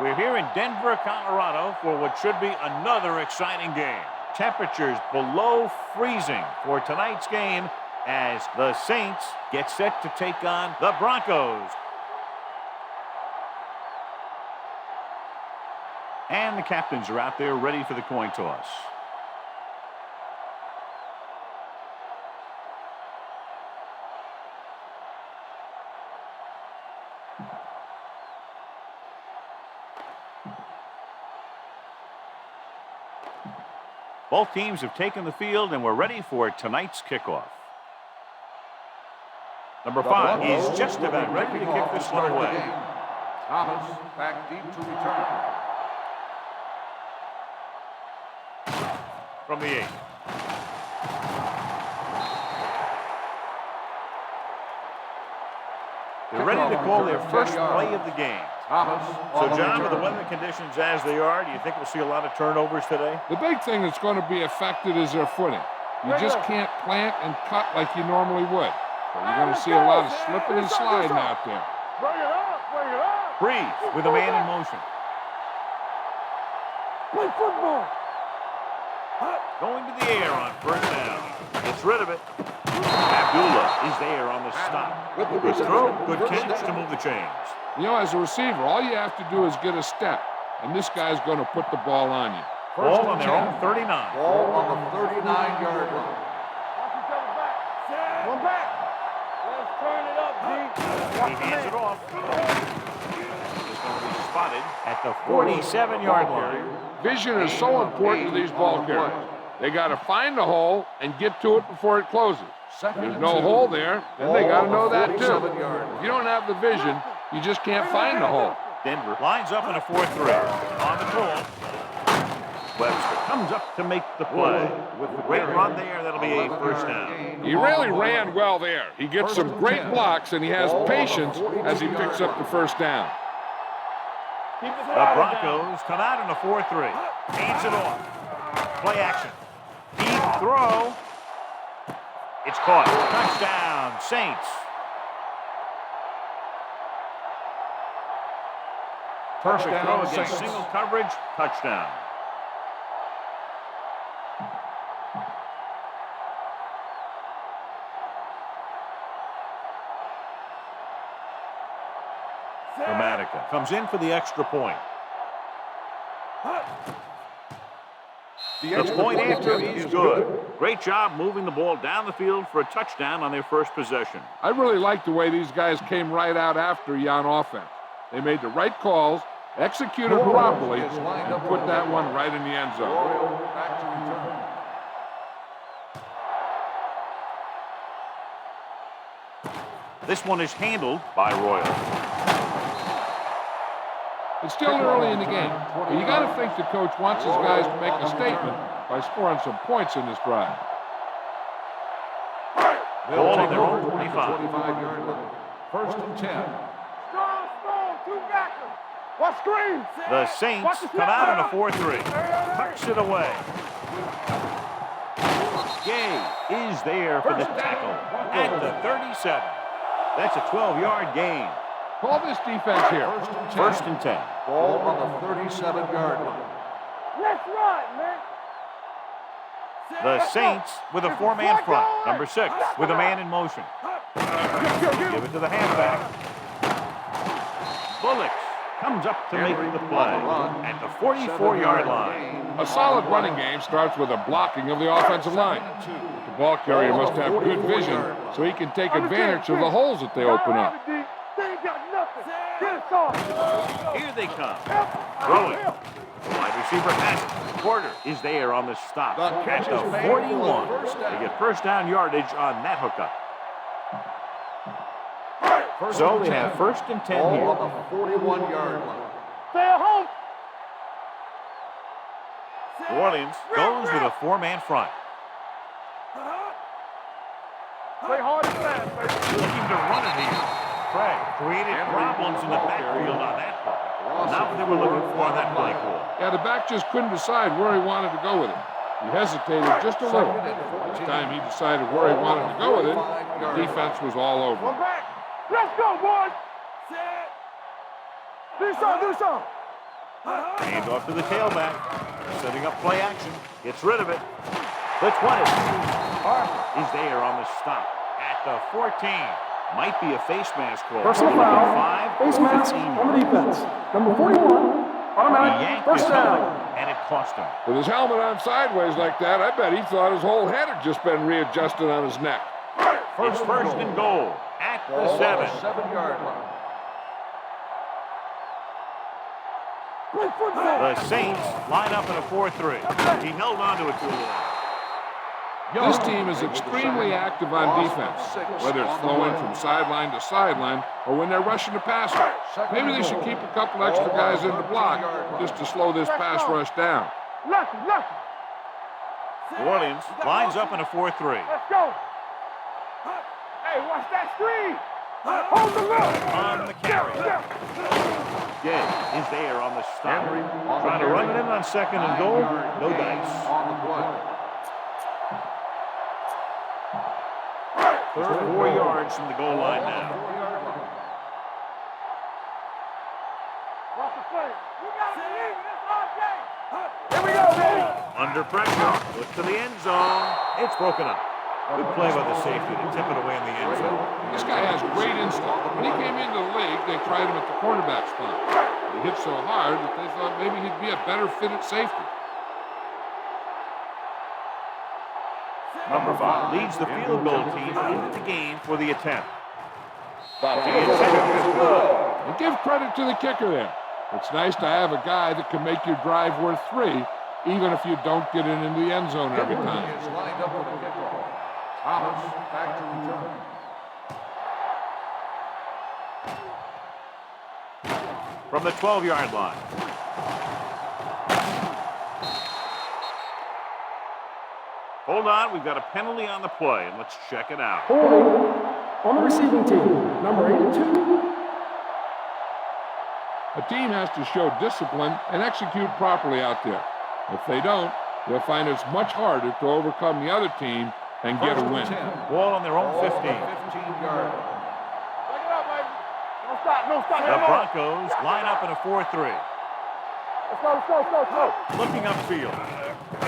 We're here in Denver, Colorado for what should be another exciting game. Temperatures below freezing for tonight's game as the Saints get set to take on the Broncos. And the captains are out there ready for the coin toss. Both teams have taken the field, and we're ready for tonight's kickoff. Number 5 is just about ready to kick this one away. Thomas back deep to return. From the 8. They're ready to call their first play of the game. So, John, with the weather conditions as they are, do you think we'll see a lot of turnovers today? The big thing that's going to be affected is their footing. You just can't plant and cut like you normally would. So you're going to see a lot of slipping and sliding out there. Bring it up. Breeze with a man in motion. Play football. Going to the air on first down. Gets rid of it. Abdullah is there on the stop. Good throw, good catch to move the chains. You know, as a receiver, all you have to do is get a step, and this guy's going to put the ball on you. Ball on their own 39. Ball on the 39-yard line. One back. Let's turn it up, D. He hands it off. He's going to be spotted at the 47-yard line. Vision is so important to these ball carriers. They got to find the hole and get to it before it closes. There's no hole there, then they got to know that too. If you don't have the vision, you just can't find the hole. Denver lines up in a 4-3. On the call. Webster comes up to make the play. With a great run there, that'll be a first down. He really ran well there. He gets some great blocks, and he has patience as he picks up the first down. The Broncos come out in a 4-3. Hands it off. Play action. Deep throw. It's caught. Touchdown, Saints. First Perfect down, throw against Saints. single coverage. Touchdown. Dramatica comes in for the extra point. The point after is good. Great job moving the ball down the field for a touchdown on their first possession. I really like the way these guys came right out after you on offense. They made the right calls, executed properly, and put that one right in the end zone. Back to return. This one is handled by Royal. It's still early in the game, but you got to think the coach wants his guys to make a statement by scoring some points in this drive. Ball on their own 25. 25-yard line. First and 10. Strong, two backers. What screen? The Saints come out in a 4-3. Tucks it away. Gay is there for the tackle at the 37. That's a 12-yard gain. Call this defense here. First and 10. Ball on the 37-yard line. Let's run, man. The Saints with a four-man front. Number 6 with a man in motion. Give it to the halfback. Bullocks comes up to make the play at the 44-yard line. A solid running game starts with a blocking of the offensive line. The ball carrier must have good vision so he can take advantage of the holes that they open up. Here they come. Throwing. Wide receiver has it. Porter is there on the stop. At the 41. They get first down yardage on that hookup. So they have first and 10 Ball here. on the 41-yard line. Stay at home. New Orleans goes with a four-man front. Play hard and fast, baby. Looking to run it here. Craig created problems in the backfield on that play. Not what they were looking for on that play call. Yeah, the back just couldn't decide where he wanted to go with it. He hesitated just a little. By the time he decided where he wanted to go with it, the defense was all over. One back. Let's go, boys. Do something. Hand off to the tailback. Setting up play action. Gets rid of it. Blitz one is there on the stop at the 14. Might be a face mask call. Personal foul. Face mask on the defense. Number 41. Automatic first down. And it cost him. With his helmet on sideways like that, I bet he thought his whole head had just been readjusted on his neck. It's first and goal at the 7. 7-yard line. The Saints line up in a 4-3. He held on to it too long. This team is extremely active on defense, whether it's flowing from sideline to sideline or when they're rushing the passer. Maybe they should keep a couple extra guys in the block just to slow this pass rush down. New Orleans lines up in a 4-3. Let's go. Hey, watch that screen. Hold the look. On the carry. Gay is there on the stop. Trying to run it in on second and goal. No dice. On the play. Third 4 yards from the goal line now. 4-yard line. Watch the play. You got to believe it. It's all day. Here we go, baby. Under pressure. Look to the end zone. It's broken up. Good play by the safety to tip it away in the end zone. This guy has great instinct. When he came into the league, they tried him at the cornerback spot. He hit so hard that they thought maybe he'd be a better fit at safety. Number 5 leads the field goal team into the game for the attempt. The attempt is good. And give credit to the kicker there. It's nice to have a guy that can make your drive worth 3, even if you don't get it into the end zone every time. Is lined up for the kickoff. Thomas back to return. From the 12-yard line. Hold on, we've got a penalty on the play, and let's check it out. Holding on the receiving team. Number 82. A team has to show discipline and execute properly out there. If they don't, they'll find it's much harder to overcome the other team and get a win. Ball on their own 15. 15-yard line. Check it out, baby. Don't stop. Don't stop. The Broncos line up in a 4-3. Let's go. Let's go. Let's go. Let's go. Looking upfield.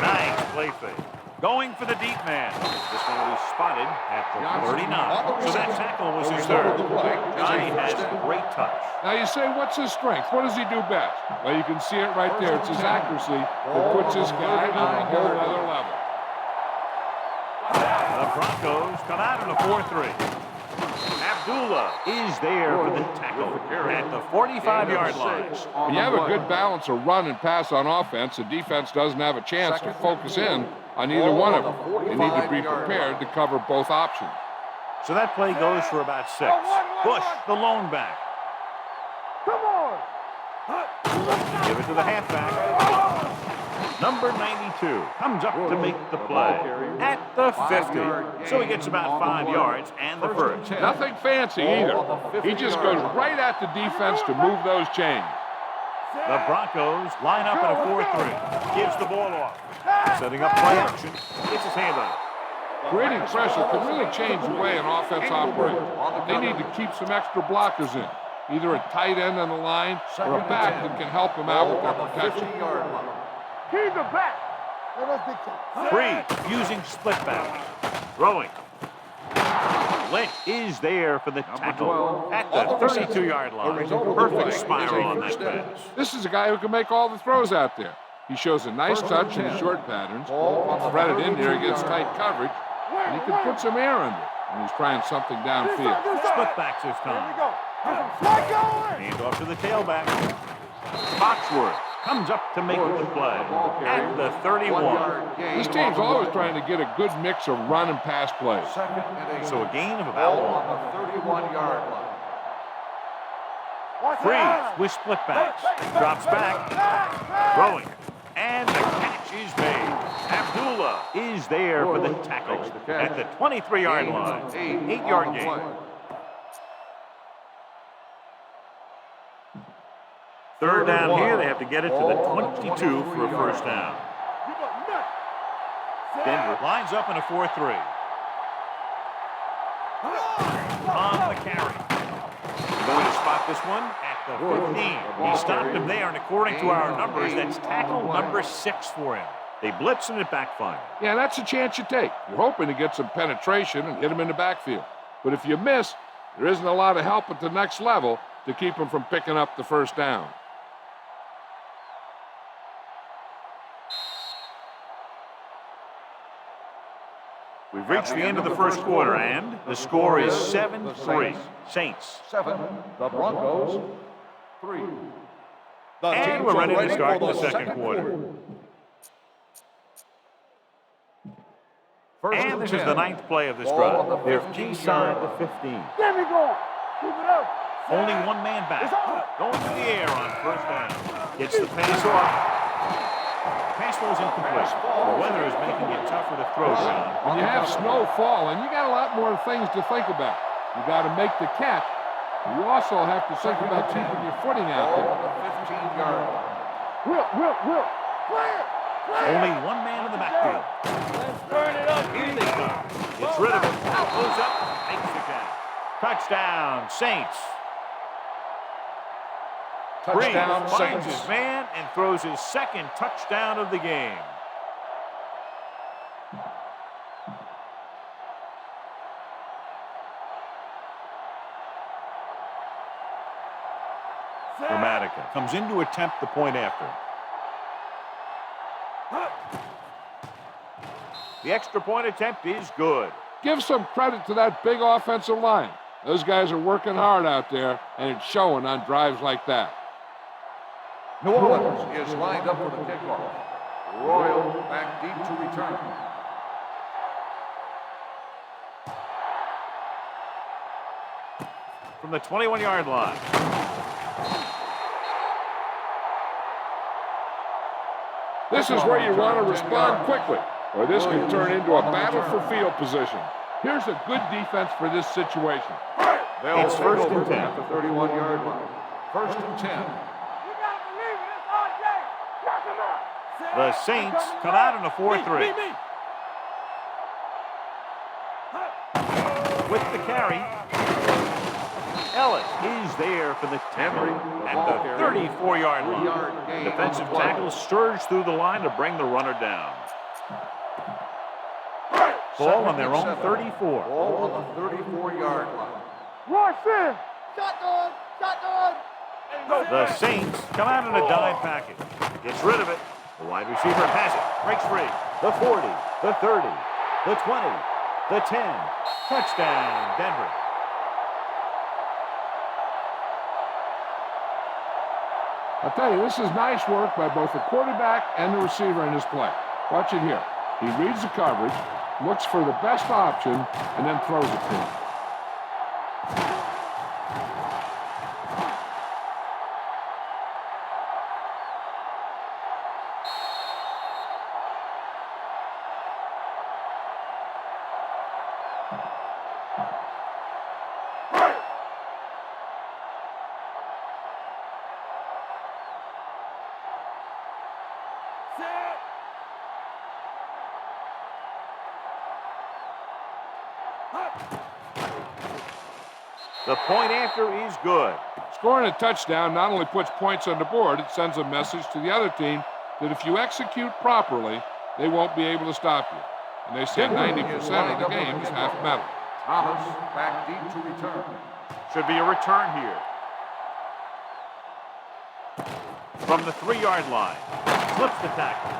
Nice play fake. Going for the deep man. This one will be spotted at the 39. So that tackle was his third. Johnny has great touch. Now you say, what's his strength? What does he do best? Well, you can see it right there. It's his accuracy that puts this guy on a whole other level. The Broncos come out in a 4-3. Abdullah is there for the tackle at the 45-yard line. When you have a good balance of run and pass on offense, the defense doesn't have a chance to focus in on either one of them. They need to be prepared to cover both options. So that play goes for about 6. Bush, the lone back. Come on. Give it to the halfback. Number 92 comes up to make the play at the 50. So he gets about 5 yards and the first. Nothing fancy either. He just goes right at the defense to move those chains. The Broncos line up in a 4-3. Gives the ball off. Setting up play action. Gets his hand on it. Creating pressure can really change the way an offense operates. They need to keep some extra blockers in, either a tight end on the line or a back that can help them out with their protection. He's the back. Free using split back. Throwing. Lynch is there for the tackle at the 32-yard line. Perfect spiral on that pass. This is a guy who can make all the throws out there. He shows a nice touch in the short patterns, thread it in there against tight coverage, and he can put some air under it when he's trying something downfield. Split backs this time. Hand off to the tailback. Foxworth comes up to make the play at the 31. This team's always trying to get a good mix of run and pass plays. So a gain of about 1. On the 31-yard line. Freeze with split backs. Drops back. Throwing. And the catch is made. Abdullah is there for the tackle at the 23-yard line. 8-yard gain. Third down here, they have to get it to the 22 for a first down. Denver lines up in a 4-3. On the carry. Going to spot this one at the 15. He stopped him there, and according to our numbers, that's tackle number 6 for him. They blitz and it backfires. Yeah, that's a chance you take. You're hoping to get some penetration and hit him in the backfield. But if you miss, there isn't a lot of help at the next level to keep him from picking up the first down. We've reached the end of the first quarter, and the score is 7-3. Saints. 7, the Broncos 3. And we're ready to start the second quarter. And this is the 9th play of this drive. They're inside the 15. Get me going. Keep it up. Only one man back. Going to the air on first down. Gets the pass off. Pass was incomplete. The weather is making it tougher to throw, John. When you have snow falling, you got a lot more things to think about. You got to make the catch. You also have to think about keeping your footing out there. 15-yard line. Will. Play it. Only one man in the backfield. Let's turn it up. Here they come. Gets rid of it. Goes up. Makes the catch. Touchdown, Saints. Touchdown, Breeze finds Saints. his man and throws his second touchdown of the game. Dramatica comes in to attempt the point after. The extra point attempt is good. Give some credit to that big offensive line. Those guys are working hard out there, and it's showing on drives like that. New Orleans is lined up for the kickoff. Royal back deep to return. From the 21-yard line. This is where you want to respond quickly, or this can turn into a battle for field position. Here's a good defense for this situation. It's first and 10. At the 31-yard line. First and 10. You got to believe it. It's RJ. Knock him out. The Saints come out in a 4-3. With the carry, Ellis is there for the tackle at the 34-yard line. Defensive tackle surged through the line to bring the runner down. Ball on their own 34. Ball on the 34-yard line. Rush in. Shotgun. The Saints come out in a dime package. Gets rid of it. The wide receiver has it. Breaks free. The 40, the 30, the 20, the 10. Touchdown, Denver. I'll tell you, this is nice work by both the quarterback and the receiver in this play. Watch it here. He reads the coverage, looks for the best option, and then throws it to him. The point after is good. Scoring a touchdown not only puts points on the board, it sends a message to the other team that if you execute properly, they won't be able to stop you. And they say 90% of the game is half metal. Thomas back deep to return. Should be a return here. From the 3-yard line. Flips the tackle.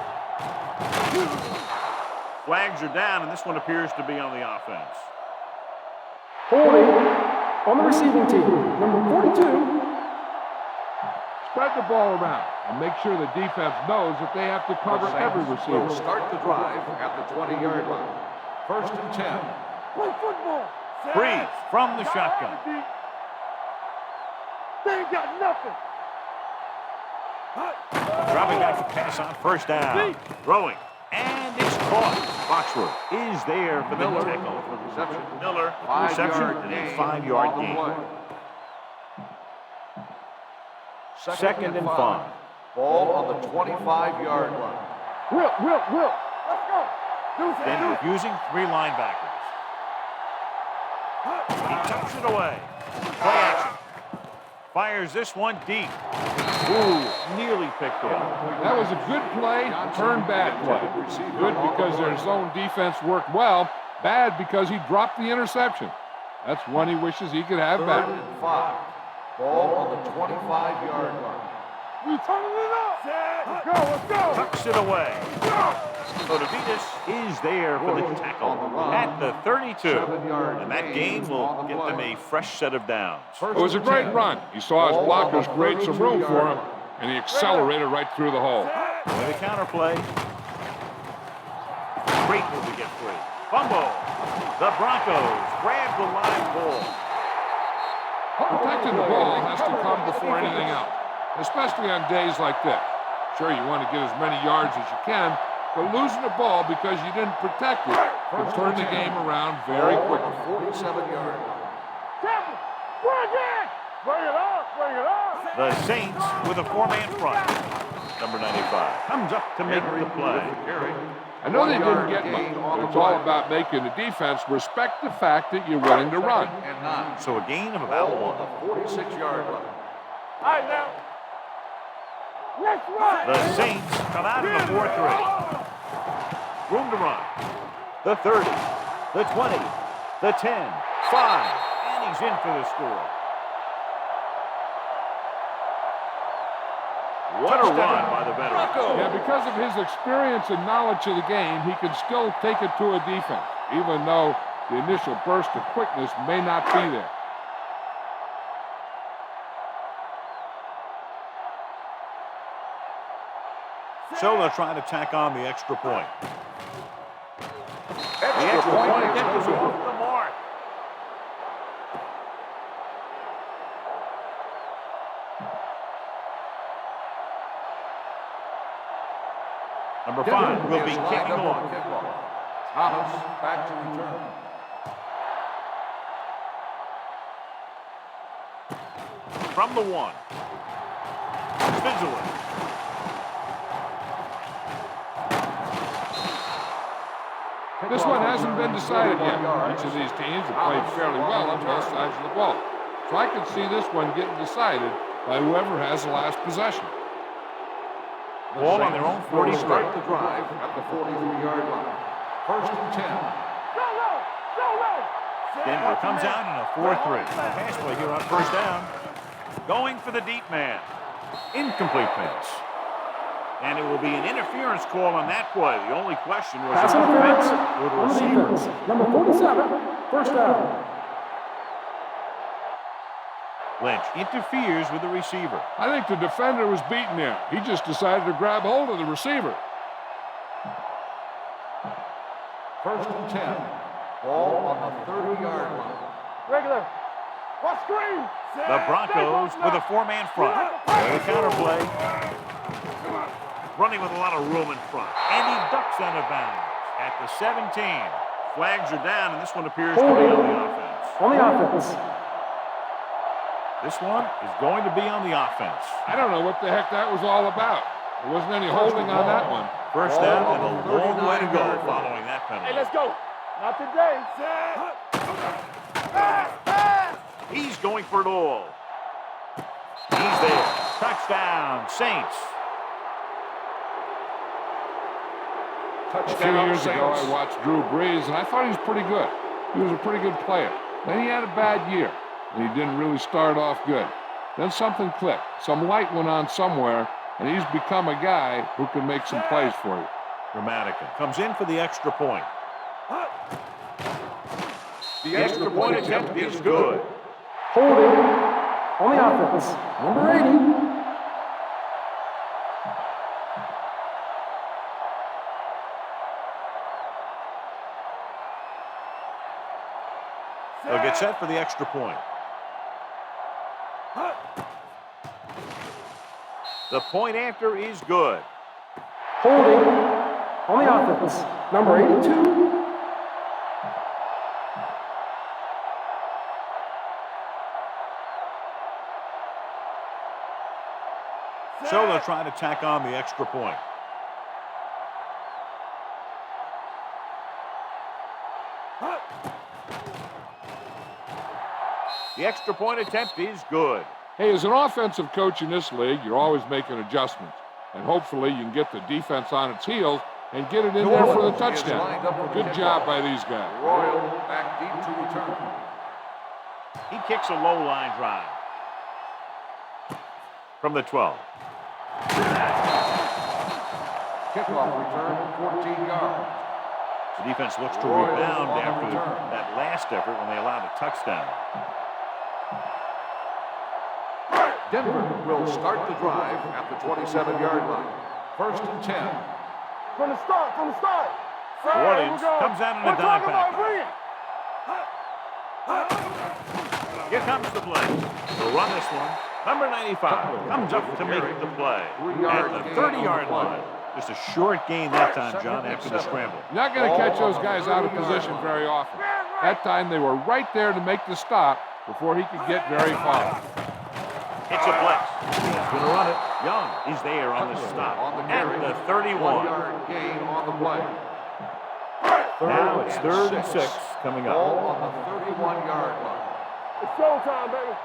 Flags are down, and this one appears to be on the offense. Holding on the receiving team, number 42. Spread the ball around and make sure the defense knows that they have to cover every receiver. Will start the drive at the 20-yard line. First and 10. Play football. Breeze from the shotgun. They ain't got nothing. Dropping back to pass on first down. Throwing. And it's caught. Foxworth is there for the tackle. Reception. Miller, 5-yard reception, and a gain 5-yard on the gain. play. Second and 5. Ball on the 25-yard line. Will. Let's go. Then using 3 linebackers. He tucks it away. Play action. Fires this one deep. Ooh, nearly picked off. That was a good play, turned bad play. Good because their zone defense worked well. Bad because he dropped the interception. That's one he wishes he could have back. 3rd and 5. Ball on the 25-yard line. We turning it up. Let's go, let's go. Tucks it away. So DeVitas is there for the tackle at the 32. And that gain will get them a fresh set of downs. It was a great run. He saw his blockers create some room for him, and he accelerated right through the hole. With a counterplay. Great move to get free. Fumble. The Broncos grab the live ball. Protecting the ball has to come before anything else, especially on days like this. Sure, you want to get as many yards as you can, but losing the ball because you didn't protect it can turn the game around very quickly. 47-yard line. Bring it! Bring it up! Bring it up! The Saints with a 4-man front. Number 95 comes up to make the play. I know they didn't get much, but it's all about making the defense respect the fact that you're willing to run. And 9. So a gain of about Ball 1. on the 46-yard line. All right, now. Let's run! The Saints come out in the 4-3. Room to run. The 30, the 20, the 10, 5, and he's in for the score. What a run by the veteran. Yeah, because of his experience and knowledge of the game, he can still take it to a defense, even though the initial burst of quickness may not be there. So they'll try to tack on the extra point. The extra point gets off the mark. Number 5 will be kicking off. Thomas back to return. From the 1. Spins This one hasn't been decided yet. Each of these teams have played fairly well on both sides of the ball. So I can see this one getting decided by whoever has the last possession. Ball on their own 40. Start the drive at the 43-yard line. 1st and 10. Go low! Go low! Denver comes out in a 4-3. Pass play here on 1st down. Going for the deep man. Incomplete pass. And it will be an interference call on that play. The only question was Pass if the interference defense or the on the receiver. defense. Number 47, 1st down. Lynch interferes with the receiver. I think the defender was beaten there. He just decided to grab hold of the receiver. 1st and 10. Ball on the 30-yard line. Regular. What screen? The Broncos with a 4-man front. The counterplay. Running with a lot of room in front. And he ducks out of bounds at the 17. Flags are down, and this one appears to be on the offense. On the offense. This one is going to be on the offense. I don't know what the heck that was all about. There wasn't any holding on that one. 1st down and a long way to go following that penalty. Hey, let's go. Not today. He's going for it all. He's there. Touchdown, Saints. A few years ago, I watched Drew Brees, and I thought he was pretty good. He was a pretty good player. Then he had a bad year, and he didn't really start off good. Then something clicked. Some light went on somewhere, and he's become a guy who can make some plays for you. Dramatica comes in for the extra point. The extra point attempt is good. Holding on the offense. Number 80. They'll get set for the extra point. The point after is good. Holding on the offense. Number 82. So they'll try to tack on the extra point. The extra point attempt is good. Hey, as an offensive coach in this league, you're always making adjustments. And hopefully you can get the defense on its heels and get it in there for the touchdown. Good job by these guys. Royal back deep to return. He kicks a low line drive. From the 12. Kickoff return, 14 yards. The defense looks to rebound after that last effort when they allowed a touchdown. Denver will start the drive at the 27-yard line. 1st and 10. From the start. Williams comes out in a dime package. Here comes the blitz. They'll run this one. Number 95 comes up to make the play at the 30-yard line. Just a short gain that time, John, after the scramble. You're not going to catch those guys out of position very often. That time they were right there to make the stop before he could get very far. It's a blitz. He's going to run it. Young is there on the stop at the 31. 1-yard gain on the play. Now it's 3rd and 6 coming up. Ball on the 31-yard line. It's showtime, baby.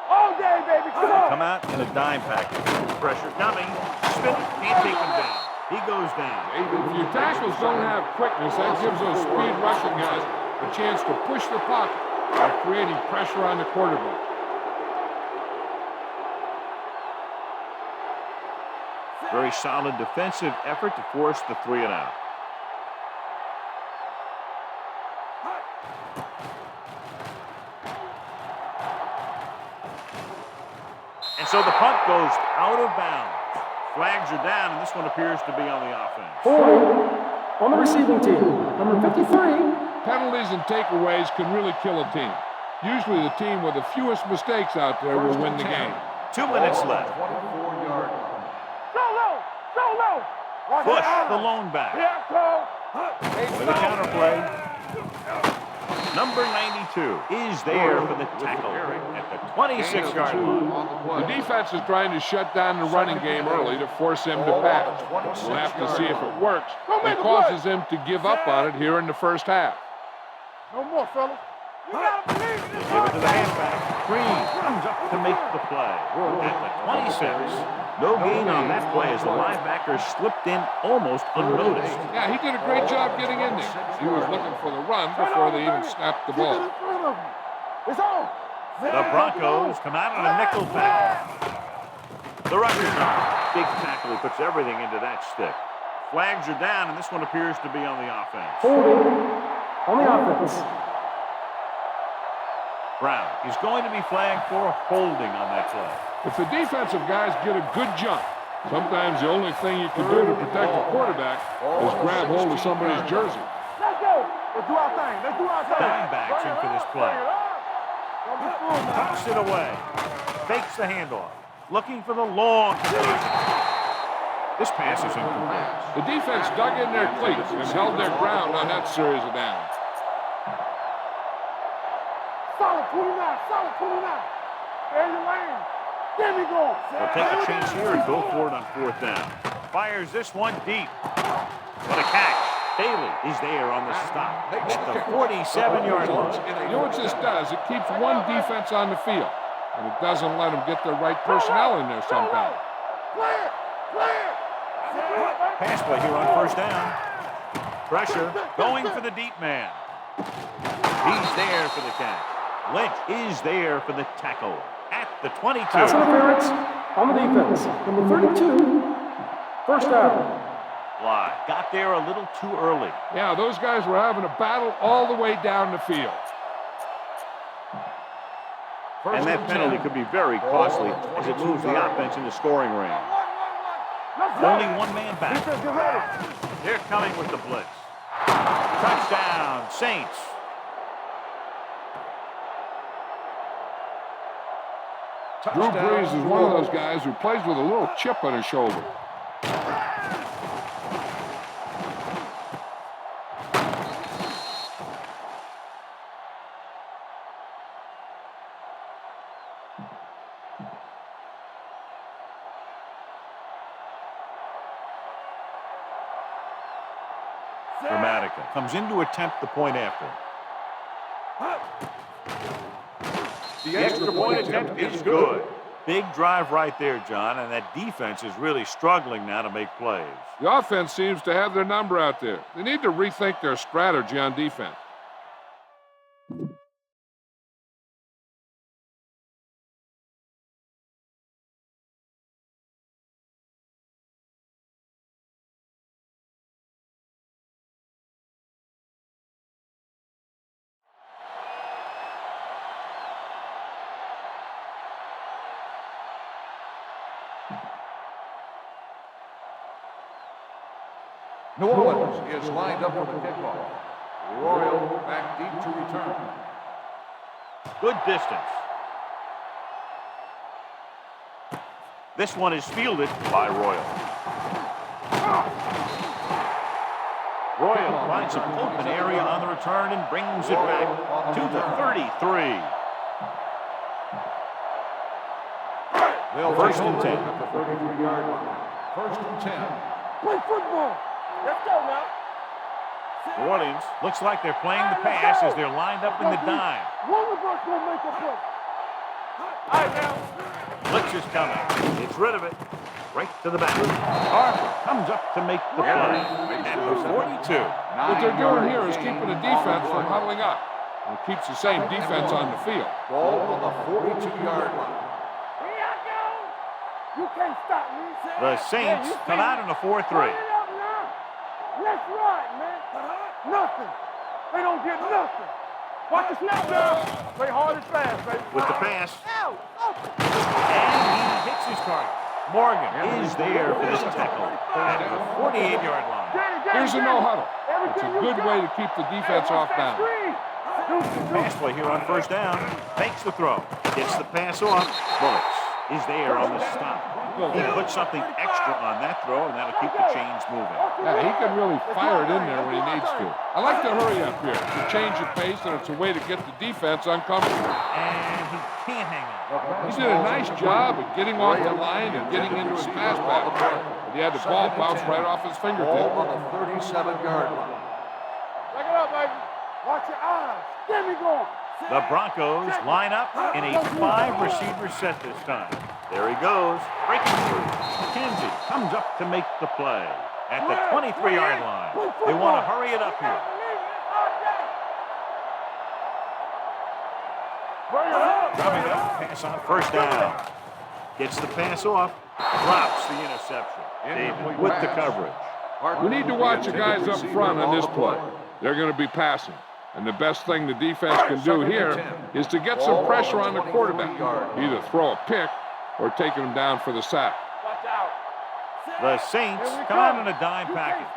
All day, baby. Come on. Come out in a dime package. Pressure coming. Spinning. Can't take him down. He goes down. If your tackles don't have quickness, that gives those speed rushing guys a chance to push the pocket by creating pressure on the quarterback. Very solid defensive effort to force the 3 and out. And so the punt goes out of bounds. Flags are down, and this one appears to be on the offense. 40 on the receiving team. Number 53. Penalties and takeaways can really kill a team. Usually the team with the fewest mistakes out there will win the game. 2 minutes left. 24-yard line. Bush, the lone back. With a counterplay. Number 92 is there for the tackle at the 26-yard line. The defense is trying to shut down the running game early to force him to pass. We'll have to see if it works and causes him to give up on it here in the first half. No more, fellas. You gotta believe it. Give it to the halfback. Green comes up to make the play at the 26. No gain on that play as the linebacker slipped in almost unnoticed. Yeah, he did a great job getting in there. He was looking for the run before they even snapped the ball. It's on. The Broncos come out on a nickel tackle. The Rutgers big tackle. He puts everything into that stick. Flags are down, and this one appears to be on the offense. Holding on the offense. Brown is going to be flagged for holding on that play. If the defensive guys get a good jump, sometimes the only thing you can do to protect the quarterback is grab hold of somebody's jersey. Let's go. Let's do our thing. Dimebacks in for this play. Tucks it away. Fakes the handoff. Looking for the long. This pass is incomplete. The defense dug in their cleats and held their ground on that series of downs. Solid 29. There's your lane. There we go. They'll take a chance here and go for it on 4th down. Fires this one deep. What a catch. Bailey is there on the stop at the 47-yard line. You know what this does? It keeps one defense on the field, and it doesn't let them get the right personnel in there sometimes. Clear. Pass play here on 1st down. Pressure going for the deep man. He's there for the catch. Lynch is there for the tackle at the 22. Pass interference on the defense. Number 32. 1st down. Fly. Got there a little too early. Yeah, those guys were having a battle all the way down the field. And that penalty could be very costly as it moves the offense into scoring range. Only one man back. They're coming with the blitz. Touchdown, Saints. Drew Brees is one of those guys who plays with a little chip on his shoulder. Dramatica comes in to attempt the point after. The extra point attempt is good. Big drive right there, John, and that defense is really struggling now to make plays. The offense seems to have their number out there. They need to rethink their strategy on defense. New Orleans is lined up for the kickoff. Royal back deep to return. Good distance. This one is fielded by Royal. Royal finds an open area on the return and brings it back to the 33. First and 10. At the 33-yard line. First and 10. Play football. Let's go now. New Orleans looks like they're playing the pass as they're lined up in the dime. One of us will make a play. All right, now. Blitz is coming. Gets rid of it. Right to the back. Harper comes up to make the play. At the 42. What they're doing here is keeping the defense from huddling up. It keeps the same defense on the field. Ball on the 42-yard line. Here I go. You can't stop me. The Saints come out in a 4-3. Run it up now. Let's ride, man. Nothing. They don't get nothing. Watch the snap now. Play hard and fast, baby. With the pass. And he hits his target. Morgan is there for this tackle at the 48-yard line. Here's a no-huddle. It's a good way to keep the defense off balance. Pass play here on first down. Fakes the throw. Gets the pass off. Bullets is there on the stop. He puts something extra on that throw, and that'll keep the chains moving. Yeah, he can really fire it in there when he needs to. I like to hurry up here to change the pace, and it's a way to get the defense uncomfortable. And he can't hang on. He did a nice job of getting off the line and getting into his pass back. But he had the ball bounce right off his Ball fingertip. on the 37-yard line. Back it up, baby. Watch your eyes. Get me going. The Broncos line up in a 5-receiver set this time. There he goes, breaking through. McKenzie comes up to make the play at the 23-yard line. They want to hurry it up here. Coming up, pass on first down. Gets the pass off, drops the interception. David with the coverage. We need to watch the guys up front on this play. They're going to be passing. And the best thing the defense can do here is to get some pressure on the quarterback. Either throw a pick or taking him down for the sack. Watch out. The Saints come out in a dime package.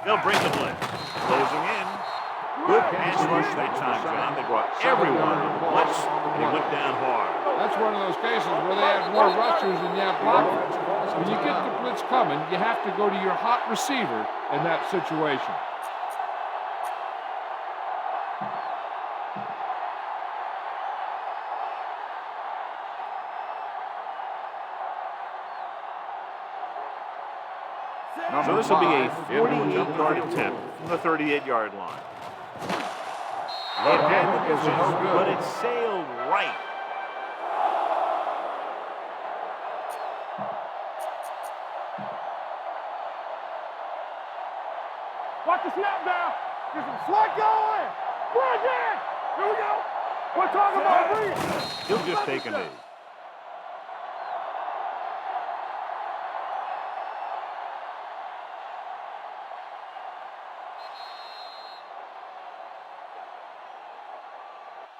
They'll bring the blitz. Closing in. Good pass rush that time, John. They brought everyone to the blitz, and he went down hard. That's one of those cases where they have more rushers than you have blockers. When you get the blitz coming, you have to go to your hot receiver in that situation. So this will be a 48-yard attempt from the 38-yard line. But it sailed right. Watch the snap now. Get some slot going. Bridge in. Here we go. We're talking about breathe. He'll just take a knee.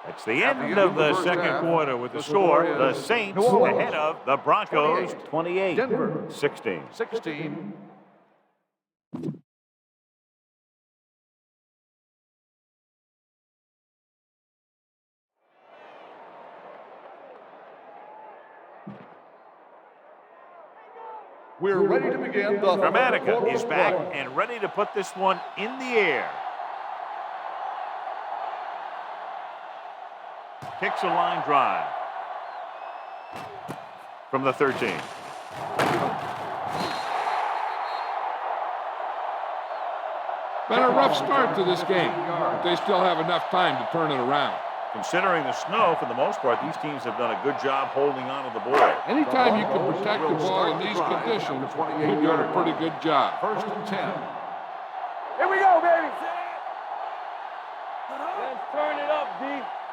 It's the end of the second quarter with the score. The Saints ahead of the Broncos 28-16. 16. We're ready to begin the Dramatica is back and ready to put this one in the air. Kicks a line drive from the 13. Been a rough start to this game, but they still have enough time to turn it around. Considering the snow, for the most part, these teams have done a good job holding on to the ball. Anytime you can protect the ball in these conditions, you're doing a pretty good job. 1st and 10. Here we go, baby. Let's turn it up, D.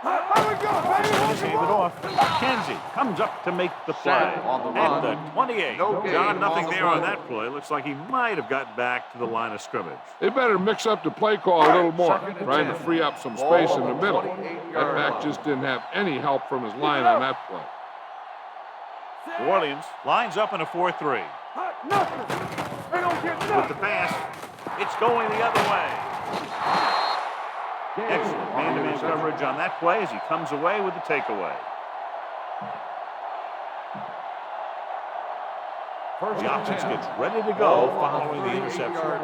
Here we go, baby. Let's hand it off. Kenzie comes up to make the play On the at run. the 28. No gain John, nothing on the there on play. that play. Looks like he might have gotten back to the line of scrimmage. They better mix up the play call a little more, 2nd and trying to 10. free up some Ball space on in the the middle. 28-yard That back line. just didn't have any help from his line on that play. New Orleans lines up in a 4-3. Nothing. They don't get With nothing. the pass, it's going the other way. Excellent man-to-man coverage on that play as he comes away with the takeaway. The offense gets ready to go following the interception.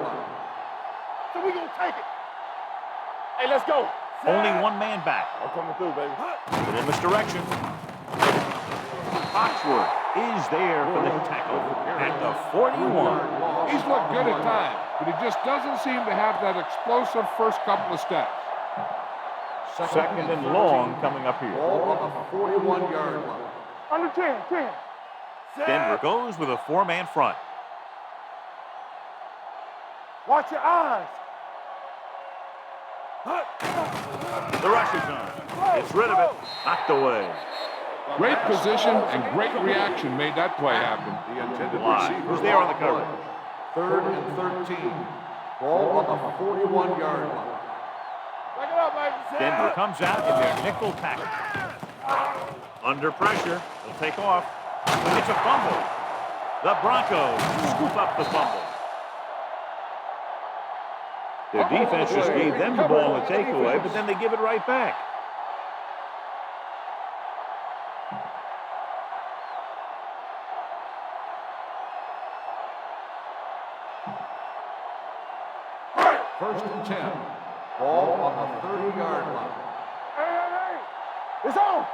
So we gonna take it. Hey, let's go. Only one man back. I'm coming through, baby. Little misdirection. Foxworth is there for the tackle at the 41. He's looked good at times, but he just doesn't seem to have that explosive first couple of steps. 2nd and long coming up here. Ball on the 41-yard line. Under 10. Denver goes with a 4-man front. Watch your eyes. The rush is on. Gets rid of it. Knocked away. Great position and great reaction made that play happen. The intended Line. receiver Who's there on the play. coverage? 3rd and 13. Ball on the 41-yard line. Back it up, baby. Denver comes out in their nickel tackle. Under pressure. They'll take off. It's a fumble. The Broncos scoop up the fumble. Their defense just gave them the ball in the takeaway, but then they give it right back. First and 10. Ball on the 30-yard line. Hey. It's on.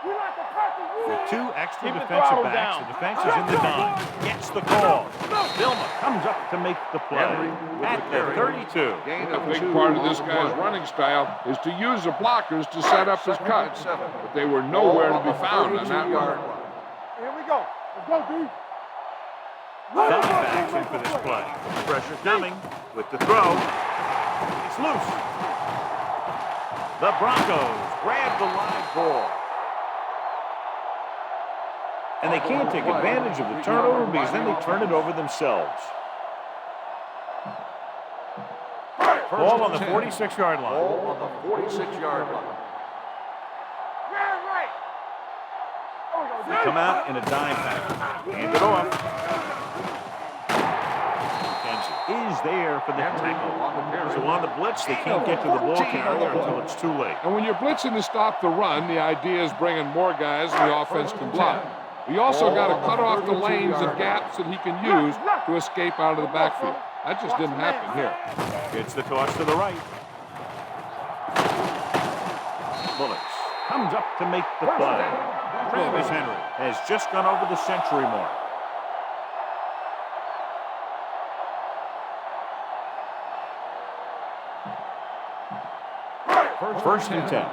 We like the practice. With 2 extra Keep the defensive throttle backs, down. the defense is in the dime. Gets the call. Vilma comes up to make the play at the 32. Gain A of big 2 part of on this the guy's play. running style is to use the blockers to set up his 2nd cuts, and 7. but they were nowhere to Ball be on the found on that 32-yard one. line. Here we go. Let's go, D. Coming back in for this play. Pressure coming with the throw. It's loose. The Broncos grab the live ball. And they can't take advantage of the turnover because then they turn it over themselves. Ball on the 46-yard line. Ball on the 46-yard line. Yeah, right. They come out in a dime package. Hand it off. Kenzie is there for the tackle. So on the blitz, they can't get to the ball carrier until it's too late. And when you're blitzing to stop the run, the idea is bringing more guys and the offense can block. We also got to cut off the lanes and gaps that he can use to escape out of the backfield. That just didn't happen here. It's the toss to the right. Bullets comes up to make the play. Travis Henry has just gone over the century mark. First and 10.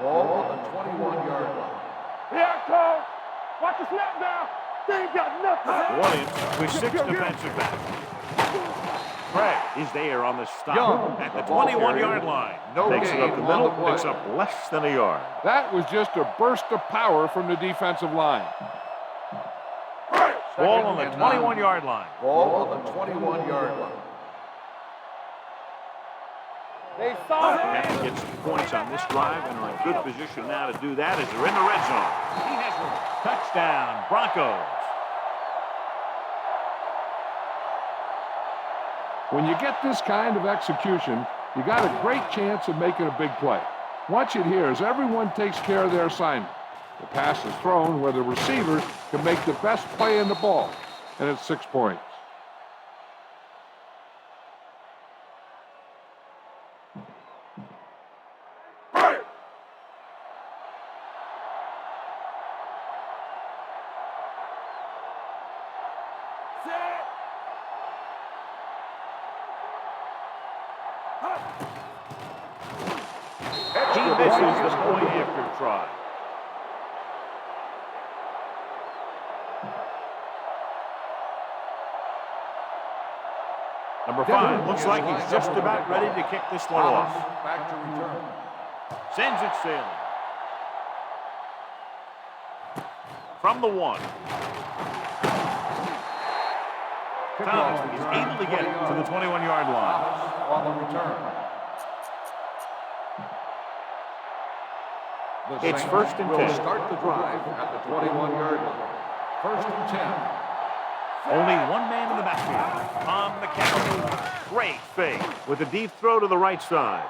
Ball on the 21-yard line. Here I come. Watch the snap down. They ain't got nothing. Williams with 6 defensive backs. Craig is there on the stop Young, at the the ball 21-yard carrier. line. No Takes it up the gain middle, on the play. picks up less than a yard. That was just a burst of power from the defensive line. Ball on the 2nd and 9. 21-yard line. Ball on the 21-yard line. They saw They it. have to get some points on this drive and are in good position now to do that as they're in the red zone. He has one. Touchdown, Broncos. When you get this kind of execution, you got a great chance of making a big play. Watch it here as everyone takes care of their assignment. The pass is thrown where the receiver can make the best play in the ball, and it's 6 points. He misses the point after try. Number 5 looks like he's just about ready to kick this one off. Back to return. Sends it sailing. From the 1. Thomas is able to get it to the 21-yard line. On the return. It's first and 10. Will start the drive at the 21-yard line. First and 10. Only one man in the backfield on the carry. Great fake with a deep throw to the right side.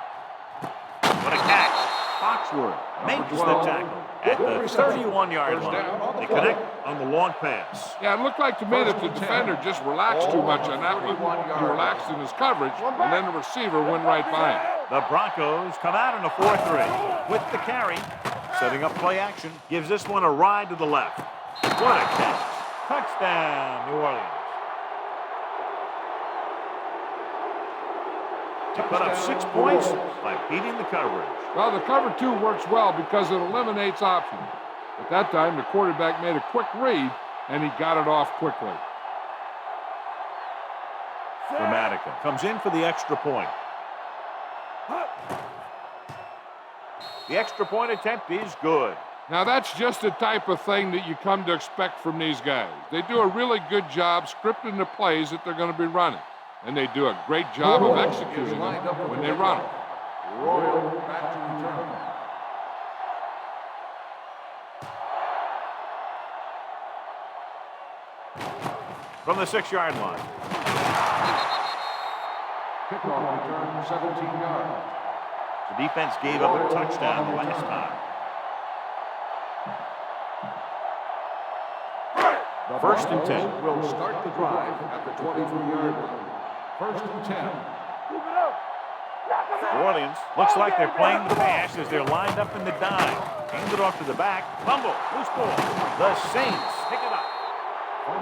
What a catch. Foxworth makes the tackle at the 31-yard line. They connect on the long pass. Yeah, it looked like to me that the defender just relaxed too much on that one. He relaxed in his coverage, and then the receiver went right by him. The Broncos come out in a 4-3 with the carry. Setting up play action. Gives this one a ride to the left. What a catch. Touchdown, New Orleans. To put up 6 points by beating the coverage. Well, the cover 2 works well because it eliminates options. At that time, the quarterback made a quick read, and he got it off quickly. Dramatica comes in for the extra point. The extra point attempt is good. Now, that's just the type of thing that you come to expect from these guys. They do a really good job scripting the plays that they're going to be running. And they do a great job of executing them when they run them. Royal back to return. From the 6-yard line. Kickoff return 17 yards. The defense gave up a touchdown the last time. First and 10. Will start the drive at the 23-yard line. First and 10. New Orleans looks like they're playing the pass as they're lined up in the dime. Hand it off to the back. Fumble. Loose ball. The Saints pick it up.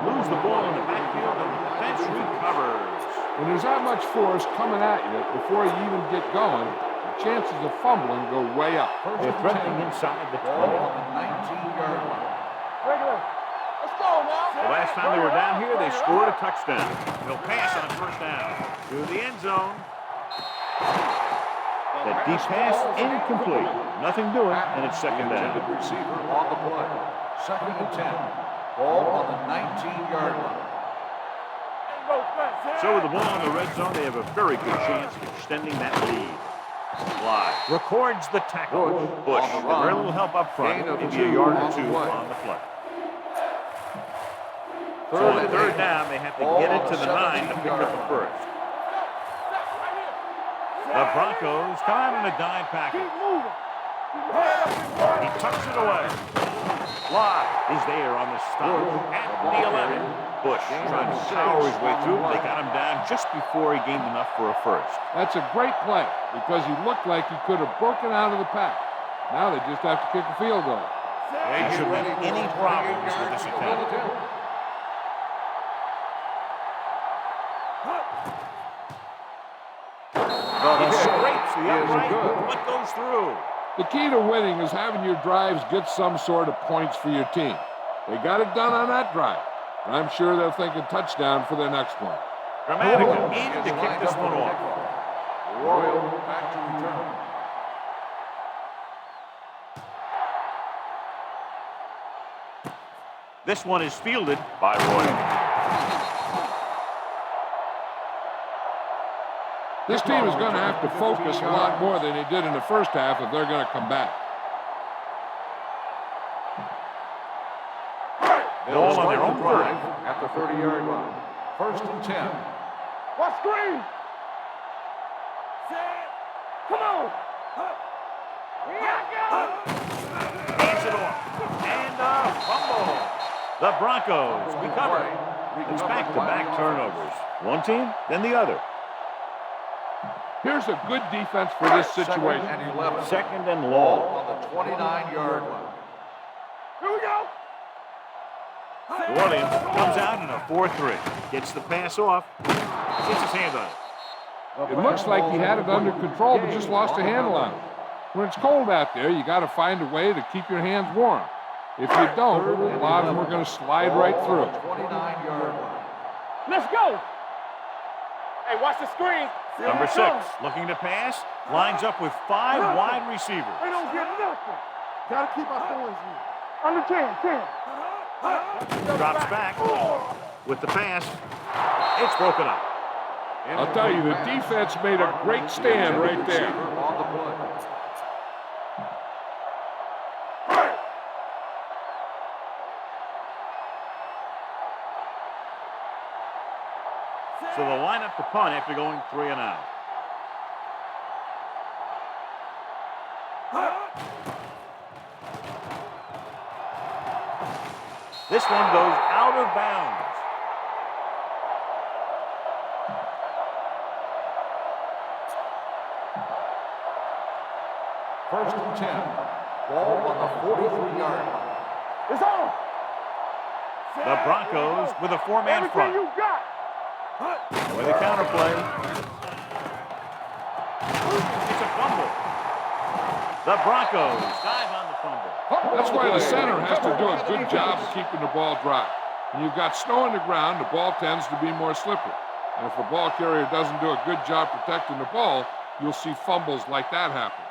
Lose the ball in the backfield and the defense recovers. When there's that much force coming at you before you even get going, the chances of fumbling go way up. They're threatening inside the 20. Ball on the 19-yard line. Regular. Let's go now. The last time they were down here, they scored a touchdown. They'll pass on first down to the end zone. The deep pass incomplete. Nothing doing, and it's second down. Intended receiver on the play. Second and 10. Ball on the 19-yard line. So with the ball in the red zone, they have a very good chance of extending that lead. Fly records the tackle. Bush, very little help up front, maybe a yard or two on the play. So on third down, they have to get it to the 9 to pick up the first. The Broncos come out in a dime package. He tucks it away. Fly is there on the stop at the 11. Bush trying to power his way through. They got him down just before he gained enough for a first. That's a great play because he looked like he could have broken out of the pack. Now they just have to kick a field goal. There shouldn't be any problems with this attempt. He scrapes the upright, but goes through. The key to winning is having your drives get some sort of points for your team. They got it done on that drive. And I'm sure they're thinking touchdown for their next one. Dramatica in to kick this one off. Royal back to return. This one is fielded by Royal. This team is going to have to focus a lot more than they did in the first half if they're going to come back. Ball on their own drive at the 30-yard line. First and 10. What screen? Come on. Hands it off. And a fumble. The Broncos recover. It's back-to-back turnovers. One team, then the other. Here's a good defense for this situation. Second and 11. Second and Ball long. on the 29-yard line. Here we go. New Orleans comes out in a 4-3. Gets the pass off. Gets his hand on it. It looks like he had it under control, but just lost a handle on it. When it's cold out there, you got to find a way to keep your hands warm. If you don't, a lot of them are going to slide right through. 29-yard line. Let's go. Hey, watch the screen. Number 6, looking to pass, lines up with 5 wide receivers. They don't get nothing. Gotta keep our points in. Under 10. Drops back with the pass. It's broken up. I'll tell you, the defense made a great stand right there. On the play. So they'll line up the punt after going 3 and out. This one goes out of bounds. First and 10. Ball on the 43-yard line. It's on. The Broncos with a 4-man front. Everything you got. With a counter play. It's a fumble. The Broncos dive on the fumble. That's why the center has to do a good job of keeping the ball dry. When you've got snow on the ground, the ball tends to be more slippery. And if the ball carrier doesn't do a good job protecting the ball, you'll see fumbles like that happen.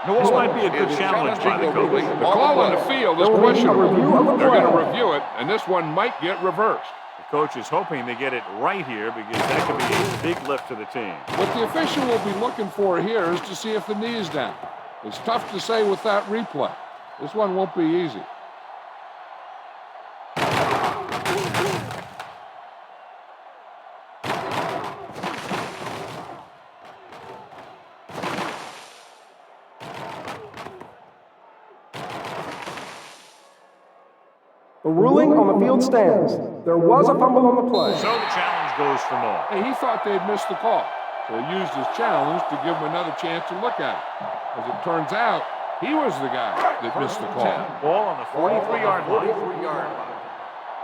This might be a good challenge by the coach. The call on the field is questionable. They're going to review it, and this one might get reversed. The coach is hoping they get it right here because that could be a big lift to the team. What the official will be looking for here is to see if the knee is down. It's tough to say with that replay. This one won't be easy. The ruling on the field stands. There was a fumble on the play. So the challenge goes for Maul. Hey, he thought they'd missed the call, so he used his challenge to give him another chance to look at it. As it turns out, he was the guy that missed the call. Ball on the 43-yard line.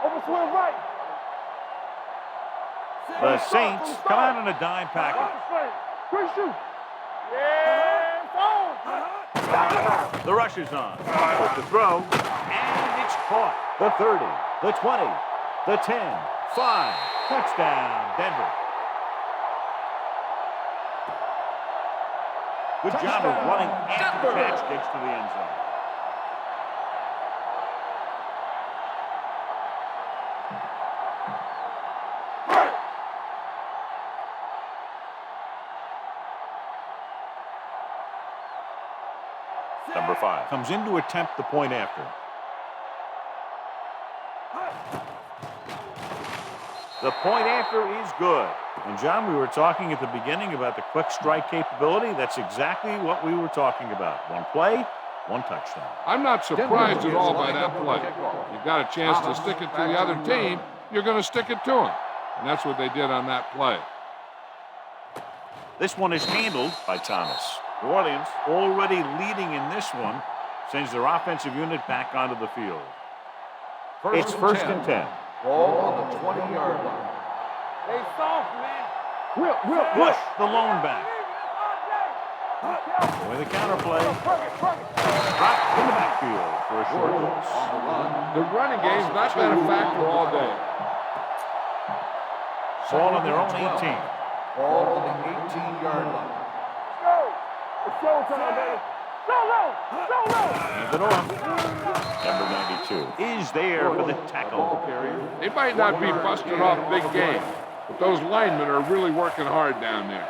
Overswing right. The Saints come out in a dime package. Quick shoot. Yeah, it's on. The rush is on. With the throw, and it's caught. The 30, the 20, the 10, 5. Touchdown, Denver. Good job of running after the catch gets to the end zone. Number 5 comes in to attempt the point after. The point after is good. And, John, we were talking at the beginning about the quick strike capability. That's exactly what we were talking about. One play, one touchdown. I'm not surprised at all by that play. If you've got a chance to stick it to the other team, you're going to stick it to them. And that's what they did on that play. This one is handled by Thomas. New Orleans, already leading in this one, sends their offensive unit back onto the field. It's first and 10. Ball on the 20-yard line. They soft, man. Bush, the lone back. With a counter play. Dropped in the backfield for a short loss. The running game's not been a factor all day. Ball on their own 18. Ball on the 18-yard line. Go. It's showtime, baby. Hands it off. Number 92 is there for the tackle carrier. They might not be busting off big game, but those linemen are really working hard down there.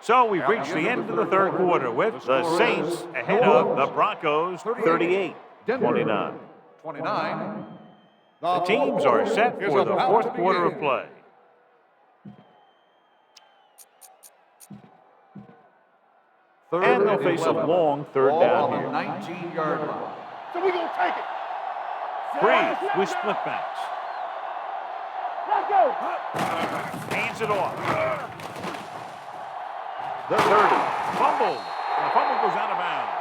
So we've reached the end of the third quarter with the Saints ahead of the Broncos 38-29. 29. The teams are set for the fourth quarter of play. And they'll face a long third down on here. the 19-yard line. So we're going to take it. Breeze with split backs. Let's go. Hands it off. The 30. Fumbled. And the fumble goes out of bounds.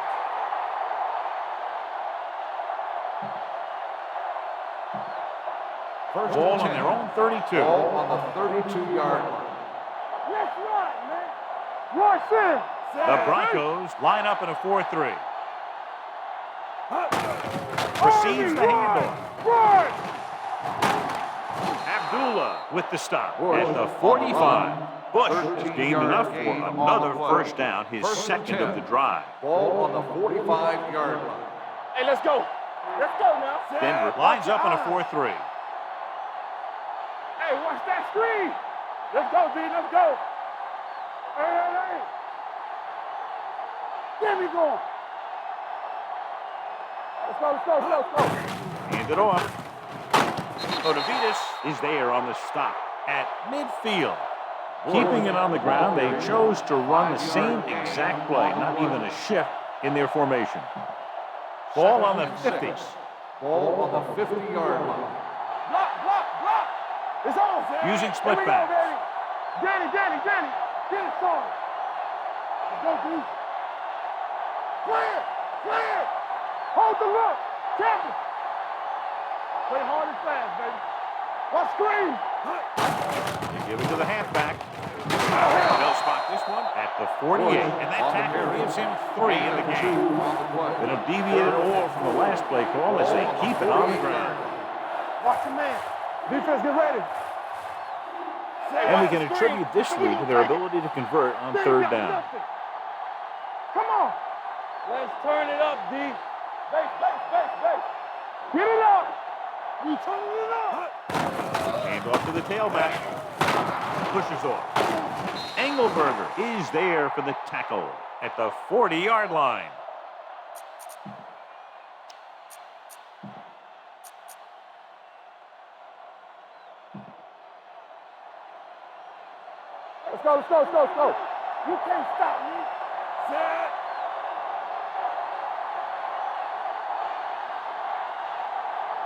First Ball and on 10. their own 32. Ball on the 32-yard line. Let's run, man. Rush in. The Broncos line up in a 4-3. Receives the handoff. Run. Abdullah with the stop Bush at the on the 45. run. Bush has gained 13-yard enough gain for on the another play. first down, his First and second 10. of the drive. Ball on the 45-yard line. Hey, let's go. Let's go now. Denver lines up in a 4-3. Hey, watch that screen. Let's go, D. Let's go. Hey. Get me going. Let's go. Hand it off. Odavitas is there on the stop at midfield. Keeping it on the ground, they chose to run the same exact play, not even a shift in their formation. Ball on the 50. Ball on the 50-yard line. Block. It's on, Zach. Using split Here we go, backs. Danny. Get it started. Let's go, D. Clear. Hold the look. Champion. Play hard and fast, baby. Watch screen. They give it to the halfback. They'll spot this one at the 48, and that tackle gives him 3 in the game. They don't deviate at all from the last play call as they keep it on the ground. Watch the man. Defense, get ready. And we can attribute this lead to their ability to convert on third down. Come on. Let's turn it up, D. Base. Get it up. You turning it up. Hand off to the tailback. Pushes off. Engelberger is there for the tackle at the 40-yard line. Let's go. You can't stop me. Set.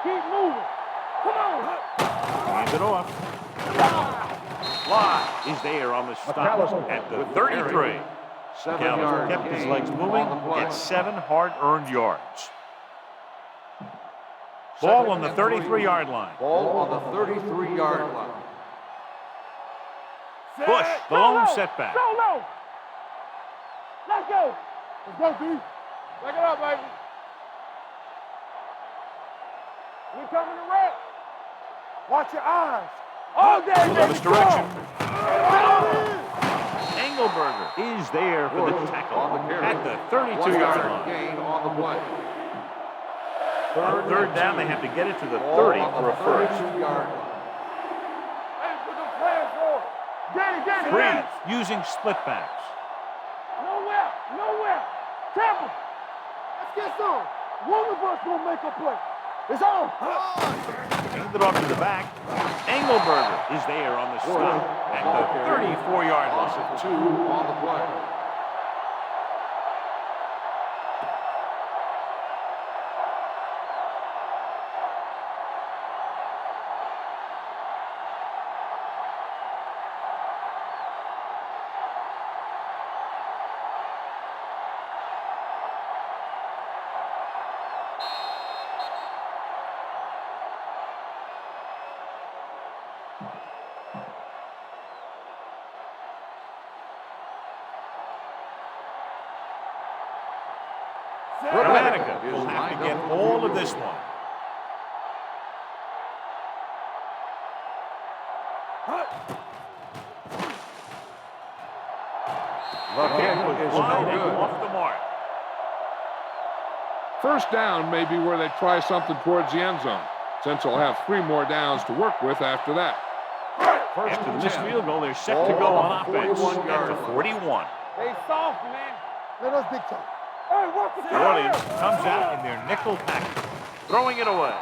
Keep moving. Come on. Hand it off. Fly is there on the stop at the 33. McAllister kept his legs moving, gets 7 hard-earned yards. Ball on the 33-yard line. Ball on the 33-yard line. Bush, the lone setback. Solo. Let's go. Let's go, D. Back it up, baby. We coming to wreck. Watch your eyes. All day, With a baby. misdirection. Engelberger is there for the tackle at the 32-yard line. Gain on the play. On third down, they have to get it to the 30 for a first. 32-yard line. Hey, put them plans on. Danny. Breeze using split backs. Nowhere. Temple. Let's get some. One of us gonna make a play. It's on. Hand it off to the back. Engelberger is there on the stop at the 34-yard Loss line. of 2 on the play. Dramatica will have to get all of this one. The kick is Line no and good. off the mark. First down may be where they try something towards the end zone, since they'll have 3 more downs to work with after that. After the missed field goal, they're set to go on offense at the 41. They soft, man. Let us dictate. Hey, watch the New Orleans comes out in their nickel package, throwing it away.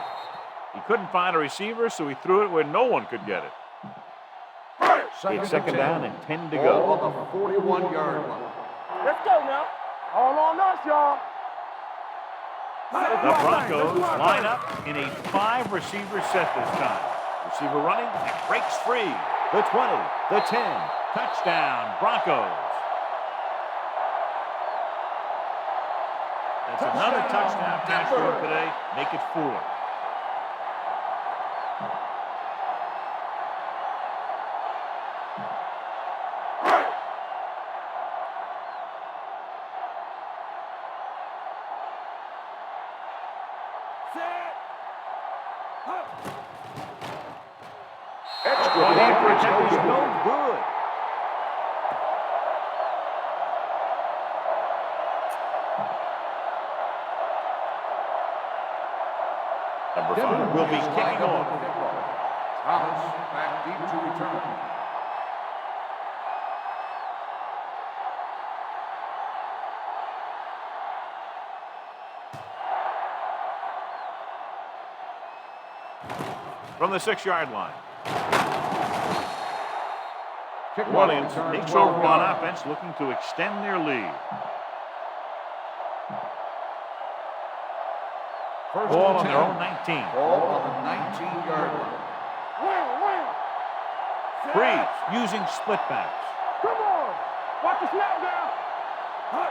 He couldn't find a receiver, so he threw it where no one could get it. It's second down and 10 to Ball go. on the 41-yard line. Let's go now. All on us, y'all. The Broncos line up in a 5-receiver set this time. Receiver running and breaks free. The 20, the 10. Touchdown, Broncos. That's another touchdown pass for him today. Make it 4. Extra That point. protect is no good. Number 5 will be kicking off. Thomas back deep to return. From the 6-yard line. Kickoff Williams return, takes 12 over on yards. offense, looking to extend their lead. First Ball and on 10. their own 19. Ball on the 19-yard line. Breeze using split backs. Come on. Watch the snap down.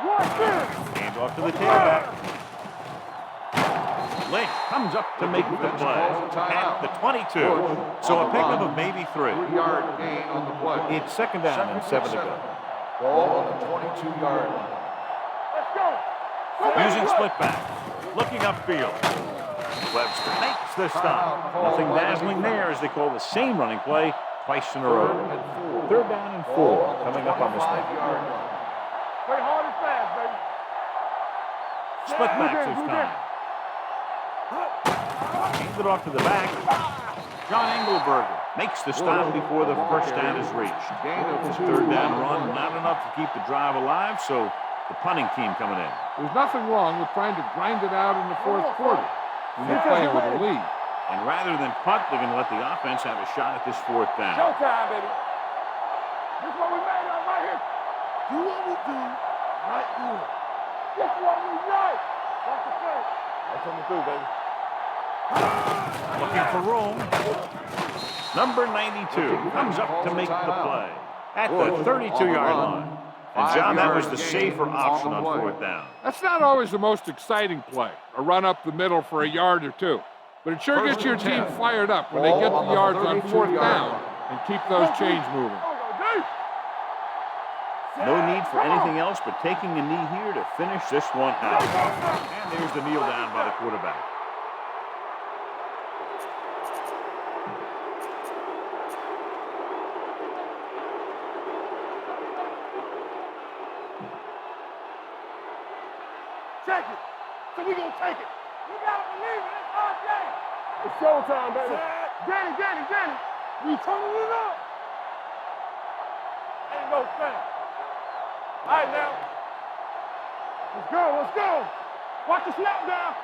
Watch this. Hand off to the tailback. Lynch comes up to make the Defense play calls a timeout. at the 22. So a pickup of maybe 3. 3-yard gain on the play. It's second down and 7 to go. Ball on the 22-yard line. Let's go. Using split backs. Looking upfield. Webster makes the stop. Nothing dazzling there as they call the same running play twice in a row. Third down and 4 coming up on this one. 5-yard line. Play hard and fast, baby. Split backs this time. Hands it off to the back. John Engelberger makes the stop before the first down is reached. Gain of His 2 third down on the run, play. not enough to keep the drive alive, so the punting team coming in. There's nothing wrong with trying to grind it out in the fourth quarter when you're playing with a lead. And rather than punt, they're going to let the offense have a shot at this 4th down. Showtime, baby. This is what we made of right here. Do what we do, right here. This is what we like. Watch the play. That's coming through, baby. Looking for room. Number 92 comes up to make the play at the 32-yard line. And John, that was the safer option on 4th down. That's not always the most exciting play, a run up the middle for a yard or 2. But it sure gets your team fired up when they get the yards on 4th down and keep those chains moving. No need for anything else but taking a knee here to finish this one out. And there's the kneel down by the quarterback. Check it. So we gonna take it. You gotta believe it. It's our game. It's showtime, baby. Danny. We turning it up. Ain't no thing. All right, now. Let's go. Watch the snap down.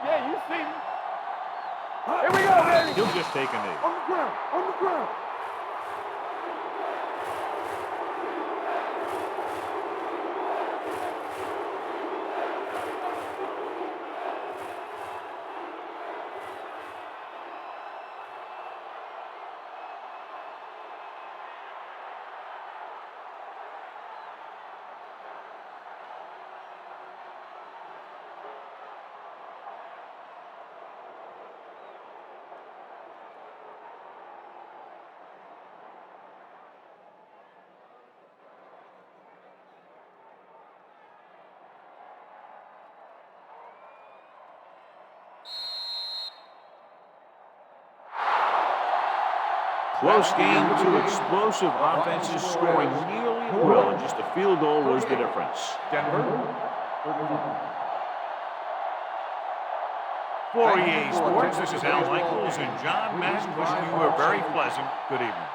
Yeah, you see me. Here we go, baby. He'll just take a knee. On the ground. Close game, 2 explosive offenses scoring nearly at will, and just a field goal was the difference. Denver. For EA Sports, this is Al Michaels and John Madden wishing you a very pleasant good evening.